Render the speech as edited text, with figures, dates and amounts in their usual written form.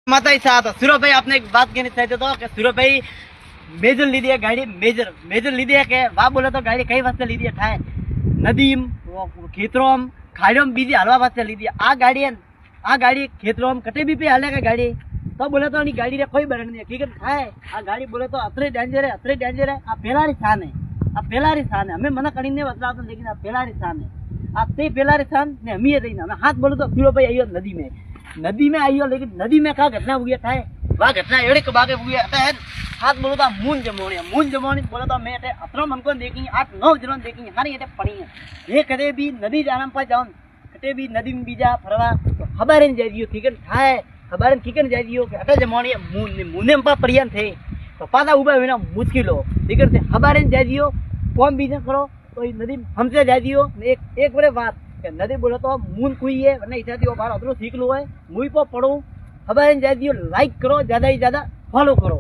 माता ही साथ सूरज भाई आपने एक बात कहनी चाहते तो कि सूरज भाई मेजर लीधी है गाड़ी मेजर लीधी है के वा बोले तो गाड़ी कई वास्ते लीधी है थाय नदीम खेतरोम खाड़ियों बीजी हलवा वास्ते लीधी है आ गाड़ी खेतरोम कटे भी पे हाले का गाड़ी तो बोले तो गाड़ी रे कोई बरण नहीं हकीकत थाय आ गाड़ी बोले तो अतरे डेंजर है आ पेलारी स्थान है हमें मना करी ने बतलावतो लेकिन आ पेलारी स्थान है आ ते पेलारी स्थान ने हम ही देना हाथ बोले तो सूरज भाई आइयो नदी में आइयो लेकिन नदी में क्या घटना हुई है वह घटना एड़ी कबागे हुई है हाथ बोलो तो मून जमोनी बोलो तो मैं अतरो हमको देखी 8-9 जनों देखी हारी ये पड़ी है ये कदे भी नदी जाना पर जाओ कटे भी नदी में बीजा फरवा तो खबर नहीं जाइयो ठीकन थाए खबर नहीं ठीकन जाइयो कि अटे जमोनी मूने में परियन थे तो पादा उबा होना मुश्किल हो ठीकन से खबर नहीं जाइयो कौन बीजा करो तो नदी हमसे जाइयो एक बड़े बात नदी बोले तो मून कुई है वरना इच्छा थी बाहर अदरो सीख लो है मुई पर पढ़ो खबर नहीं जाइयो लाइक करो ज्यादा ही ज्यादा फॉलो करो।